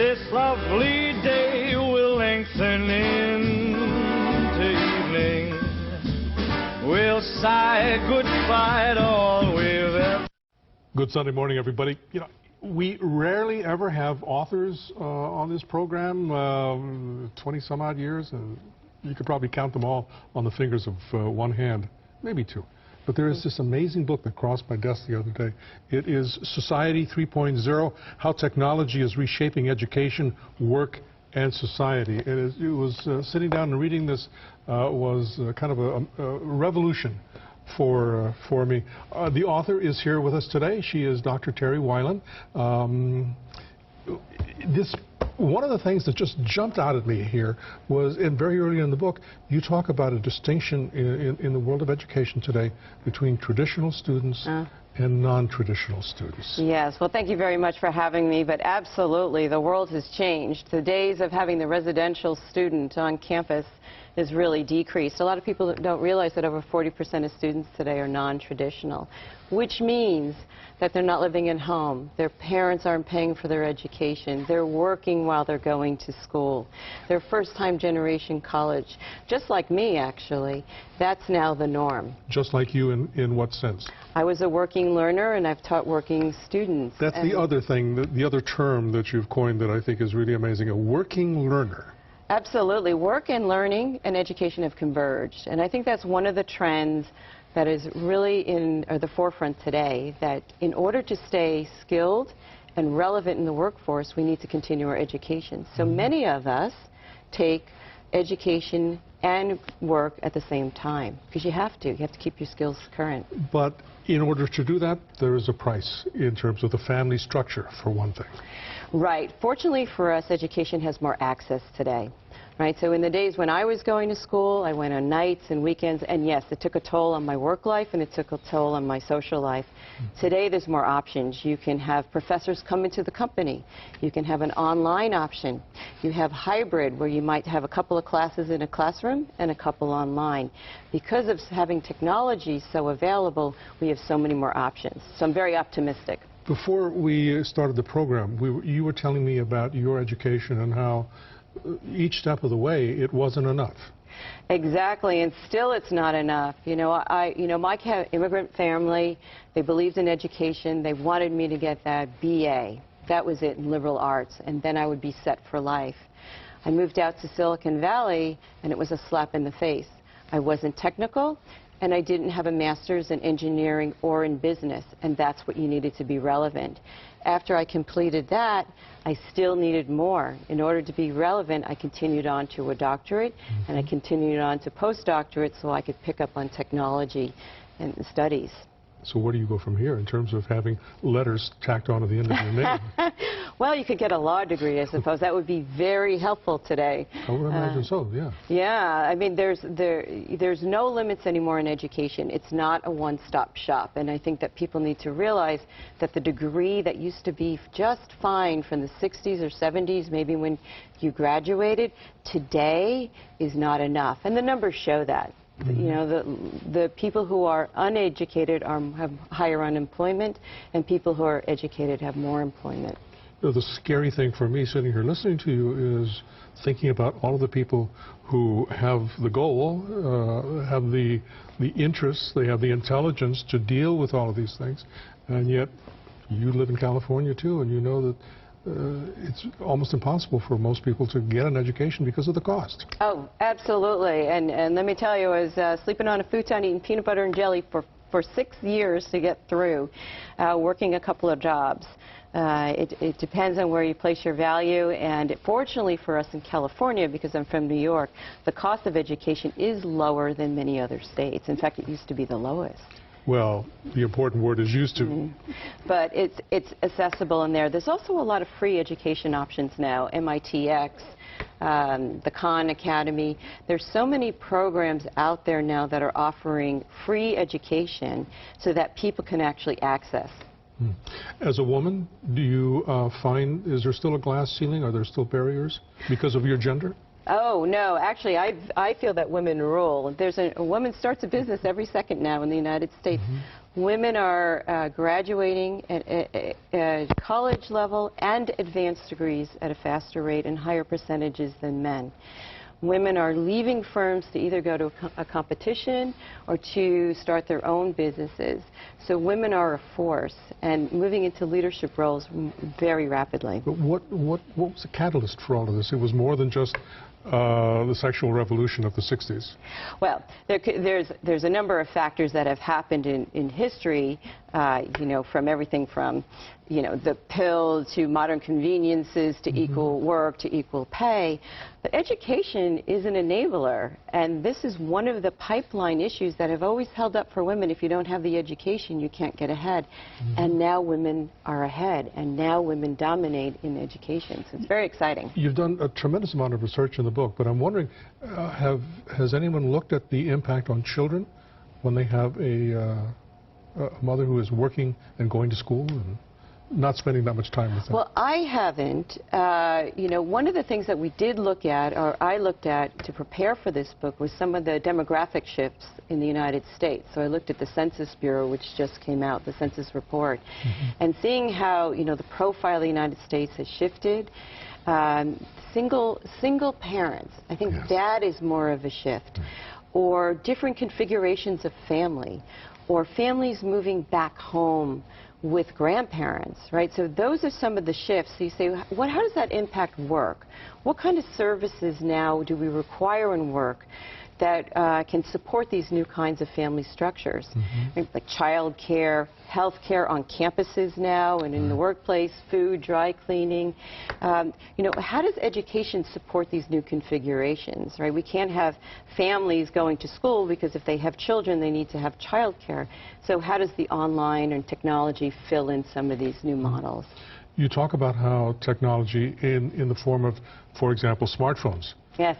This lovely day will lengthen into evening. We'll sigh goodbye to all we've ever. Good Sunday morning, everybody. You know, we rarely ever have authors on this program, 20-some-odd years, and you could probably count them all on the fingers of one hand, maybe two. But there is this amazing book that crossed my desk the other day. It is Society 3.0, How Technology is Reshaping Education, Work, and Society. It was sitting down and reading this was kind of a revolution for me. The author is here with us today. She is Dr. Tracey Wilen. One of the things that just jumped out at me here was, and very early in the book, you talk about a distinction in the world of education today between traditional students and non-traditional students. Yes, well, thank you very much for having me, but absolutely, the world has changed. The days of having the residential student on campus is really decreased. A lot of people don't realize that over 40% of students today are non-traditional, which means that they're not living at home. Their parents aren't paying for their education. They're working while they're going to school. They're first-time generation college. Just like me, actually. That's now the norm. Just like you in what sense? I was a working learner, and I've taught working students. That's the other thing, the other term that you've coined that I think is really amazing, a working learner. Absolutely. Work and learning and education have converged. And I think that's one of the trends that is really in the forefront today, that in order to stay skilled and relevant in the workforce, we need to continue our education. So many of us take education and work at the same time, because you have to. You have to keep your skills current. But in order to do that, there is a price in terms of the family structure, for one thing. Right. Fortunately for us, education has more access today. Right, so in the days when I was going to school, I went on nights and weekends, and yes, it took a toll on my work life and it took a toll on my social life. Today there's more options. You can have professors come into the company. You can have an online option. You have hybrid, where you might have a couple of classes in a classroom and a couple online. Because of having technology so available, we have so many more options. So I'm very optimistic. Before we started the program, you were telling me about your education and how each step of the way it wasn't enough. Exactly, and still it's not enough. You know, my immigrant family, they believed in education. They wanted me to get that BA. That was it in liberal arts, and then I would be set for life. I moved out to Silicon Valley, and it was a slap in the face. I wasn't technical, and I didn't have a master's in engineering or in business, and that's what you needed to be relevant. After I completed that, I still needed more. In order to be relevant, I continued on to a doctorate, and I continued on to postdoctorate so I could pick up on technology and studies. So where do you go from here in terms of having letters tacked onto the end of your name? Well, you could get a law degree, I suppose. That would be very helpful today. I would imagine so, yeah. Yeah, I mean, there's no limits anymore in education. It's not a one-stop shop, and I think that people need to realize that the degree that used to be just fine from the 60s or 70s, maybe when you graduated, today is not enough, and the numbers show that. You know, the people who are uneducated have higher unemployment, and people who are educated have more employment. You know, the scary thing for me sitting here listening to you is thinking about all of the people who have the goal, have the interests, they have the intelligence to deal with all of these things, and yet you live in California too, and you know that it's almost impossible for most people to get an education because of the cost. Oh, absolutely. And let me tell you, I was sleeping on a futon eating peanut butter and jelly for 6 years to get through, working a couple of jobs. It depends on where you place your value, and fortunately for us in California, because I'm from New York, the cost of education is lower than many other states. In fact, it used to be the lowest. Well, the important word is used to. But it's accessible in there. There's also a lot of free education options now, MITx, the Khan Academy. There's so many programs out there now that are offering free education so that people can actually access. As a woman, do you find, is there still a glass ceiling? Are there still barriers because of your gender? Oh, no. Actually, I feel that women rule. There's a woman starts a business every second now in the United States. Women are graduating at college level and advanced degrees at a faster rate and higher percentages than men. Women are leaving firms to either go to a competition or to start their own businesses. So women are a force and moving into leadership roles very rapidly. But what was the catalyst for all of this? It was more than just the sexual revolution of the 60s. Well, there's a number of factors that have happened in history, you know, from everything from, you know, the pill to modern conveniences to equal work to equal pay. But education is an enabler, and this is one of the pipeline issues that have always held up for women. If you don't have the education, you can't get ahead. And now women are ahead, and now women dominate in education. So it's very exciting. You've done a tremendous amount of research in the book, but I'm wondering, has anyone looked at the impact on children when they have a mother who is working and going to school and not spending that much time with them? Well, I haven't. You know, one of the things that we did look at, or I looked at to prepare for this book, was some of the demographic shifts in the United States. So I looked at the Census Bureau, which just came out, the census report, and seeing how, you know, the profile of the United States has shifted. Single parents, I think dad is more of a shift, or different configurations of family, or families moving back home with grandparents, right? So those are some of the shifts. So you say, how does that impact work? What kind of services now do we require in work that can support these new kinds of family structures? Like child care, health care on campuses now and in the workplace, food, dry cleaning. You know, how does education support these new configurations, right? We can't have families going to school because if they have children, they need to have child care. So how does the online and technology fill in some of these new models? You talk about how technology in the form of, for example, smartphones,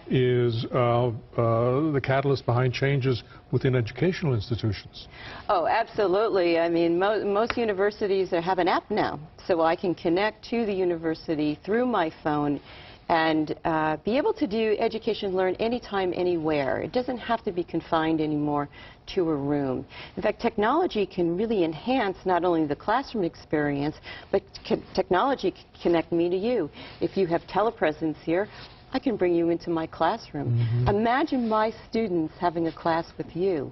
is the catalyst behind changes within educational institutions. Oh, absolutely. I mean, most universities have an app now, so I can connect to the university through my phone and be able to do education, learn anytime, anywhere. It doesn't have to be confined anymore to a room. In fact, technology can really enhance not only the classroom experience, but technology can connect me to you. If you have telepresence here, I can bring you into my classroom. Imagine my students having a class with you,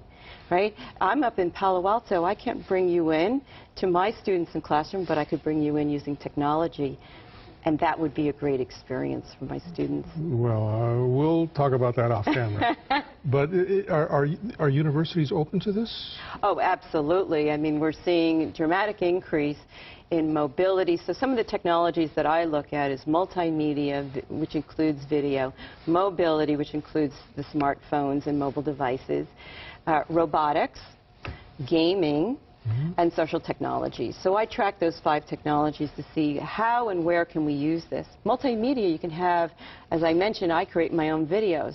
right? I'm up in Palo Alto. I can't bring you in to my students in classroom, but I could bring you in using technology. And that would be a great experience for my students. Well, we'll talk about that off camera. But are universities open to this? Oh, absolutely. I mean, we're seeing a dramatic increase in mobility. So some of the technologies that I look at is multimedia, which includes video, mobility, which includes the smartphones and mobile devices, robotics, gaming, and social technologies. So I track those 5 technologies to see how and where can we use this. Multimedia, you can have, as I mentioned, I create my own videos.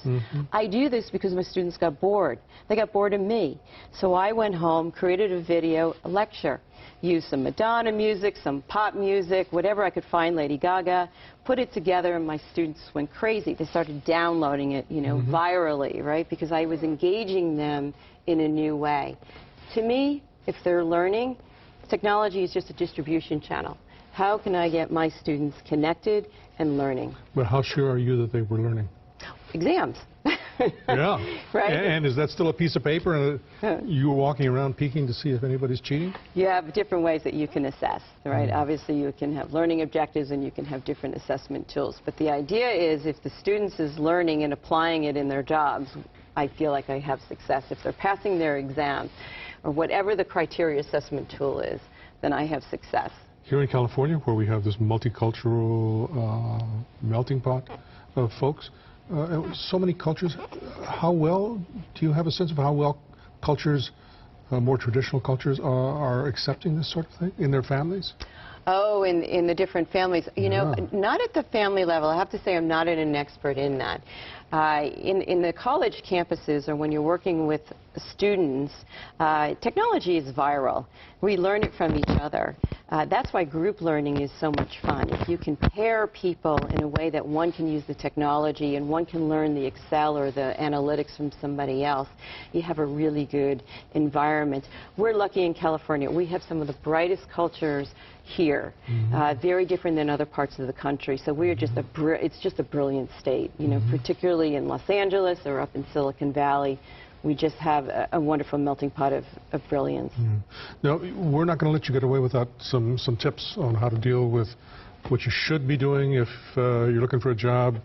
I do this because my students got bored. They got bored of me. So I went home, created a video, a lecture, used some Madonna music, some pop music, whatever I could find, Lady Gaga, put it together, and my students went crazy. They started downloading it, you know, virally, right? Because I was engaging them in a new way. To me, if they're learning, technology is just a distribution channel. How can I get my students connected and learning? But how sure are you that they were learning? Exams. Yeah. Right? And is that still a piece of paper and you were walking around peeking to see if anybody's cheating? You have different ways that you can assess, right? Obviously, you can have learning objectives and you can have different assessment tools. But the idea is if the students is learning and applying it in their jobs, I feel like I have success. If they're passing their exams, or whatever the criteria assessment tool is, then I have success. Here in California, where we have this multicultural melting pot of folks, so many cultures, how well, do you have a sense of how well cultures, more traditional cultures, are accepting this sort of thing in their families? Oh, in the different families. You know, not at the family level. I have to say I'm not an expert in that. In the college campuses, or when you're working with students, technology is viral. We learn it from each other. That's why group learning is so much fun. If you can pair people in a way that one can use the technology and one can learn the Excel or the analytics from somebody else, you have a really good environment. We're lucky in California. We have some of the brightest cultures here, very different than other parts of the country. So we're just it's just a brilliant state, you know, particularly in Los Angeles or up in Silicon Valley. We just have a wonderful melting pot of brilliance. Now, we're not going to let you get away without some tips on how to deal with what you should be doing if you're looking for a job,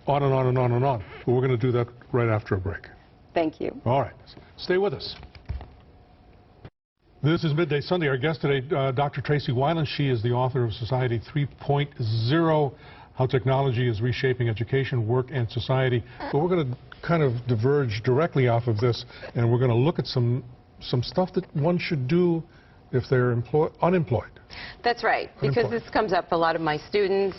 on and on and on and on. But we're going to do that right after a break. Thank you. All right. Stay with us. This is Midday Sunday. Our guest today, Dr. Tracey Wilen. She is the author of Society 3.0, How Technology is Reshaping Education, Work, and Society. But we're going to kind of diverge directly off of this, and we're going to look at some stuff that one should do if they're unemployed. That's right, because this comes up for a lot of my students.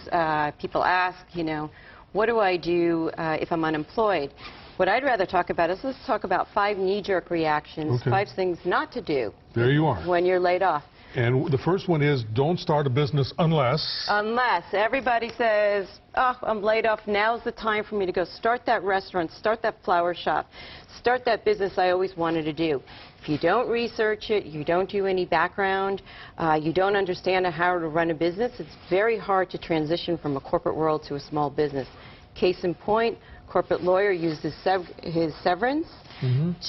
People ask, you know, what do I do if I'm unemployed? What I'd rather talk about is let's talk about 5 knee-jerk reactions, 5 things not to do. There you are. When you're laid off. And the first one is don't start a business unless... Unless everybody says, oh, I'm laid off, now's the time for me to go start that restaurant, start that flower shop, start that business I always wanted to do. If you don't research it, you don't do any background, you don't understand how to run a business, it's very hard to transition from a corporate world to a small business. Case in point, corporate lawyer used his severance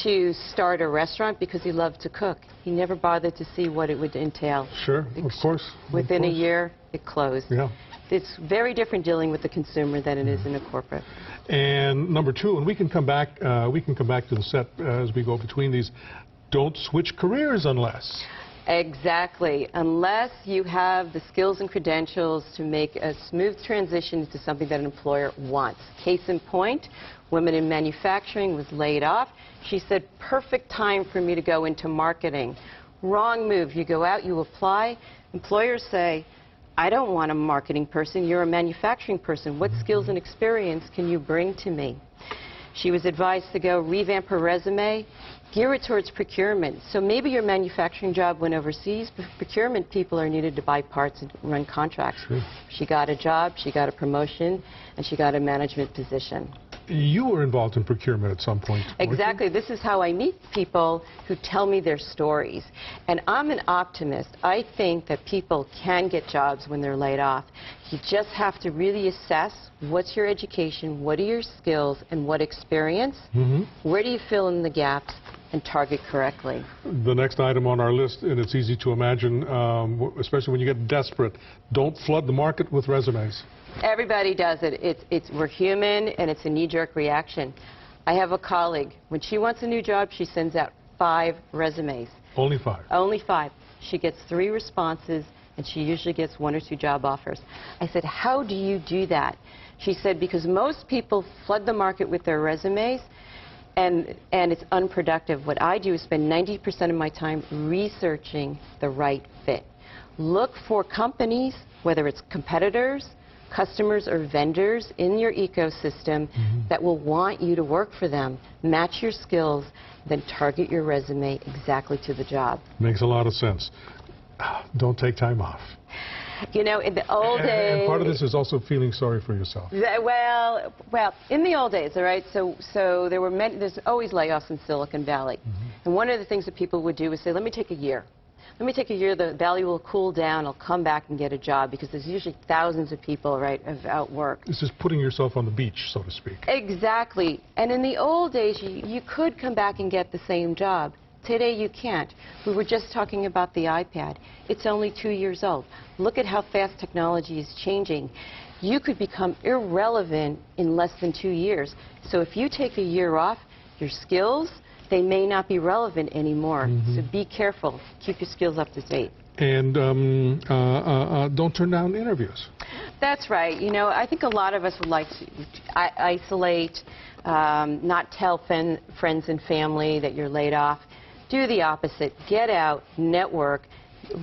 to start a restaurant because he loved to cook. He never bothered to see what it would entail. Sure, of course. Within a year, it closed. Yeah. It's very different dealing with the consumer than it is in a corporate. And number 2, and we can come back to the set as we go between these. Don't switch careers unless. Exactly. Unless you have the skills and credentials to make a smooth transition to something that an employer wants. Case in point, woman in manufacturing was laid off. She said, perfect time for me to go into marketing. Wrong move. You go out, you apply. Employers say, I don't want a marketing person. You're a manufacturing person. What skills and experience can you bring to me? She was advised to go revamp her resume, gear it towards procurement. So maybe your manufacturing job went overseas, but procurement people are needed to buy parts and run contracts. Sure. She got a job, she got a promotion, and she got a management position. You were involved in procurement at some point. Exactly. This is how I meet people who tell me their stories. And I'm an optimist. I think that people can get jobs when they're laid off. You just have to really assess what's your education, what are your skills, and what experience. Where do you fill in the gaps and target correctly? The next item on our list, and it's easy to imagine, especially when you get desperate, don't flood the market with resumes. Everybody does it. We're human, and it's a knee-jerk reaction. I have a colleague. When she wants a new job, she sends out 5 resumes. Only 5? Only 5. She gets 3 responses, and she usually gets 1 or 2 job offers. I said, how do you do that? She said, because most people flood the market with their resumes, and it's unproductive. What I do is spend 90% of my time researching the right fit. Look for companies, whether it's competitors, customers, or vendors in your ecosystem that will want you to work for them. Match your skills, then target your resume exactly to the job. Makes a lot of sense. Don't take time off. You know, in the old days... And part of this is also feeling sorry for yourself. Well, in the old days, all right, so there's always layoffs in Silicon Valley. And one of the things that people would do is say, let me take a year. Let me take a year, the valley will cool down, I'll come back and get a job, because there's usually thousands of people, right, out work. This is putting yourself on the beach, so to speak. Exactly. And in the old days, you could come back and get the same job. Today, you can't. We were just talking about the iPad. It's only 2 years old. Look at how fast technology is changing. You could become irrelevant in less than 2 years. So if you take a year off, your skills, they may not be relevant anymore. So be careful. Keep your skills up to date. And don't turn down interviews. That's right. You know, I think a lot of us would like to isolate, not tell friends and family that you're laid off. Do the opposite. Get out, network,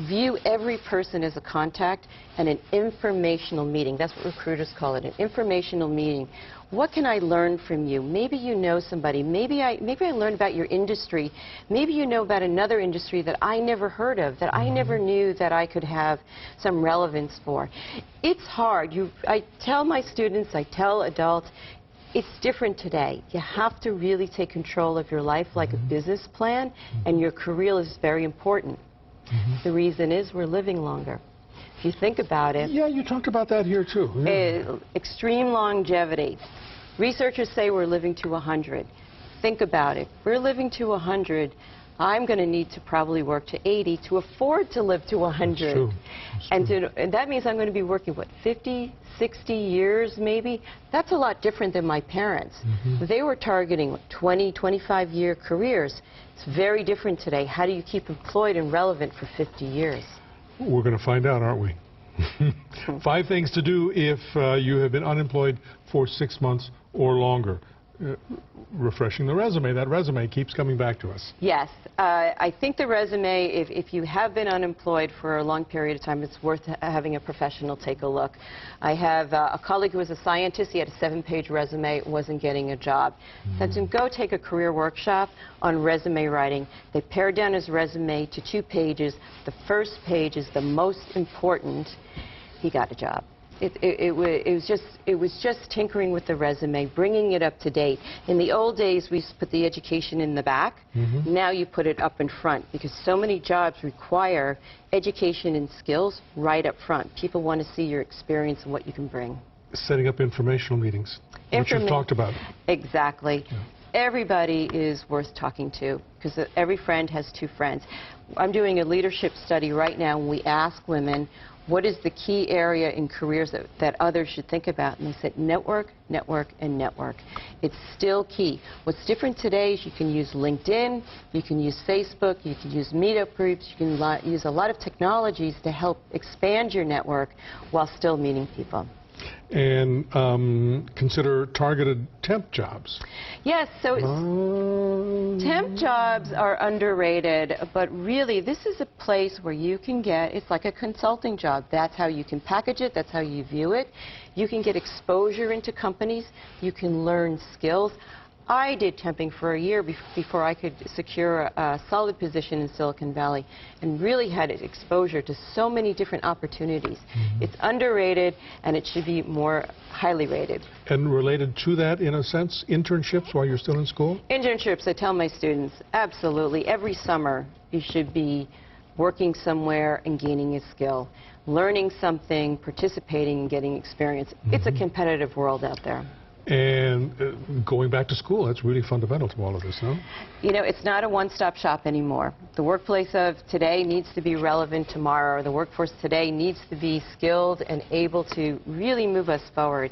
view every person as a contact and an informational meeting. That's what recruiters call it, an informational meeting. What can I learn from you? Maybe you know somebody. Maybe I learned about your industry. Maybe you know about another industry that I never heard of, that I never knew that I could have some relevance for. It's hard. I tell my students, I tell adults, it's different today. You have to really take control of your life like a business plan, and your career is very important. The reason is we're living longer. If you think about it. Yeah, you talked about that here too. Yeah. Extreme longevity. Researchers say we're living to 100. Think about it. We're living to 100. I'm going to need to probably work to 80 to afford to live to 100. That's true. That's true. And that means I'm going to be working, what, 50, 60 years maybe? That's a lot different than my parents. They were targeting 20, 25-year careers. It's very different today. How do you keep employed and relevant for 50 years? We're going to find out, aren't we? 5 things to do if you have been unemployed for 6 months or longer. Refreshing the resume. That resume keeps coming back to us. Yes. I think the resume, if you have been unemployed for a long period of time, it's worth having a professional take a look. I have a colleague who was a scientist. He had a 7-page resume, wasn't getting a job. So I said, go take a career workshop on resume writing. They pared down his resume to 2 pages. The first page is the most important. He got a job. It was just tinkering with the resume, bringing it up to date. In the old days, we put the education in the back. Now you put it up in front, because so many jobs require education and skills right up front. People want to see your experience and what you can bring. Setting up informational meetings, which you've talked about. Exactly. Yeah. Everybody is worth talking to, because every friend has 2 friends. I'm doing a leadership study right now, and we ask women, what is the key area in careers that others should think about? And they said network, network, and network. It's still key. What's different today is you can use LinkedIn, you can use Facebook, you can use meetup groups, you can use a lot of technologies to help expand your network while still meeting people. And consider targeted temp jobs. Yes, so temp jobs are underrated, but really this is a place where you can get, it's like a consulting job. That's how you can package it, that's how you view it. You can get exposure into companies, you can learn skills. I did temping for a year before I could secure a solid position in Silicon Valley, and really had exposure to so many different opportunities. It's underrated, and it should be more highly rated. And related to that, in a sense, internships while you're still in school? Internships, I tell my students, absolutely. Every summer, you should be working somewhere and gaining a skill, learning something, participating, and getting experience. It's a competitive world out there. And going back to school, that's really fundamental to all of this, no? You know, it's not a one-stop shop anymore. The workplace of today needs to be relevant tomorrow. The workforce today needs to be skilled and able to really move us forward.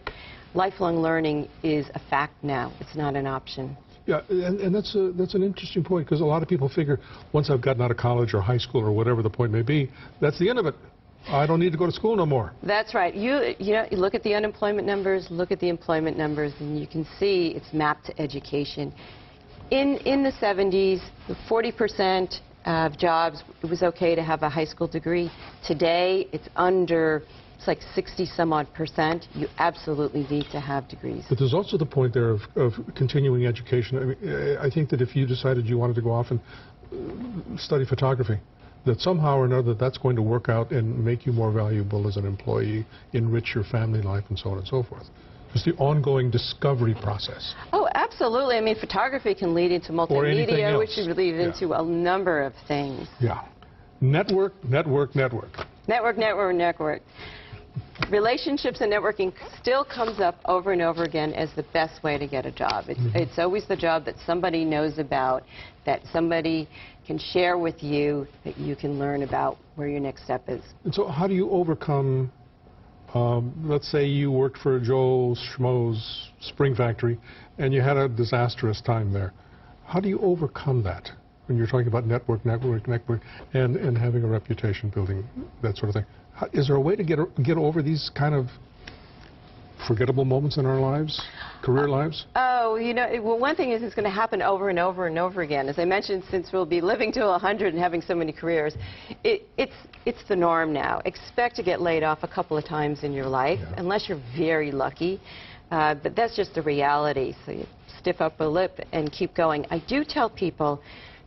Lifelong learning is a fact now. It's not an option. Yeah, and that's an interesting point, because a lot of people figure once I've gotten out of college or high school or whatever the point may be, that's the end of it. I don't need to go to school no more. That's right. You know, you look at the unemployment numbers, look at the employment numbers, and you can see it's mapped to education. In the 70s, 40% of jobs, it was okay to have a high school degree. Today, it's like 60-some-odd%. You absolutely need to have degrees. But there's also the point there of continuing education. I mean, I think that if you decided you wanted to go off and study photography, that somehow or another that's going to work out and make you more valuable as an employee, enrich your family life, and so on and so forth. Just the ongoing discovery process. Oh, absolutely. I mean, photography can lead into multimedia, which can lead into a number of things. Yeah. Network, network, network. Network, network, network. Relationships and networking still comes up over and over again as the best way to get a job. It's always the job that somebody knows about, that somebody can share with you, that you can learn about where your next step is. And so how do you overcome, let's say you worked for Joe Schmo's spring factory and you had a disastrous time there. How do you overcome that when you're talking about network, network, network, and having a reputation, building that sort of thing? Is there a way to get over these kind of forgettable moments in our lives, career lives? Oh, you know, well, one thing is it's going to happen over and over and over again. As I mentioned, since we'll be living to 100 and having so many careers, it's the norm now. Expect to get laid off a couple of times in your life, unless you're very lucky. But that's just the reality. So you stiff up a lip and keep going. I do tell people,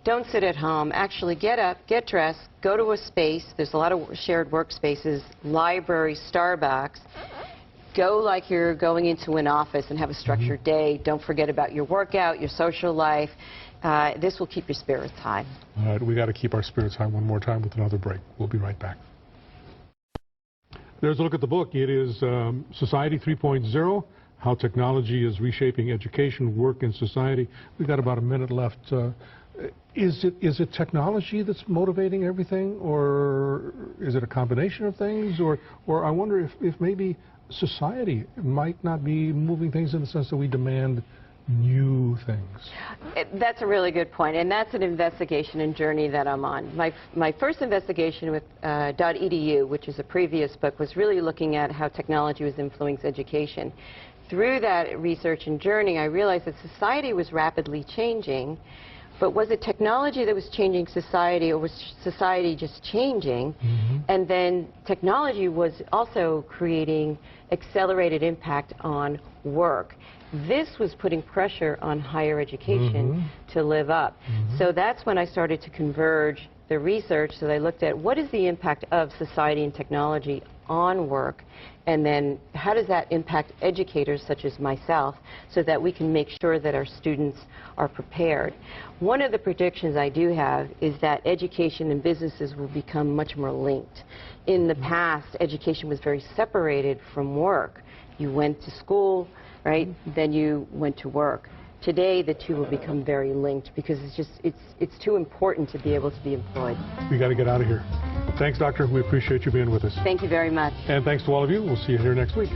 don't sit at home. Actually, get up, get dressed, go to a space. There's a lot of shared workspaces, library, Starbucks. Go like you're going into an office and have a structured day. Don't forget about your workout, your social life. This will keep your spirits high. All right, we got to keep our spirits high one more time with another break. We'll be right back. There's a look at the book. It is Society 3.0, How Technology is Reshaping Education, Work, and Society. We've got about a minute left. Is it technology that's motivating everything, or is it a combination of things? Or I wonder if maybe society might not be moving things in the sense that we demand new things. That's a really good point, and that's an investigation and journey that I'm on. My first investigation with .edu, which is a previous book, was really looking at how technology was influencing education. Through that research and journey, I realized that society was rapidly changing, but was it technology that was changing society, or was society just changing? And then technology was also creating accelerated impact on work. This was putting pressure on higher education to live up. So that's when I started to converge the research. So I looked at what is the impact of society and technology on work, and then how does that impact educators such as myself, so that we can make sure that our students are prepared. One of the predictions I do have is that education and businesses will become much more linked. In the past, education was very separated from work. You went to school, right? Then you went to work. Today, the two will become very linked, because it's too important to be able to be employed. We got to get out of here. Thanks, Doctor. We appreciate you being with us. Thank you very much. And thanks to all of you. We'll see you here next week.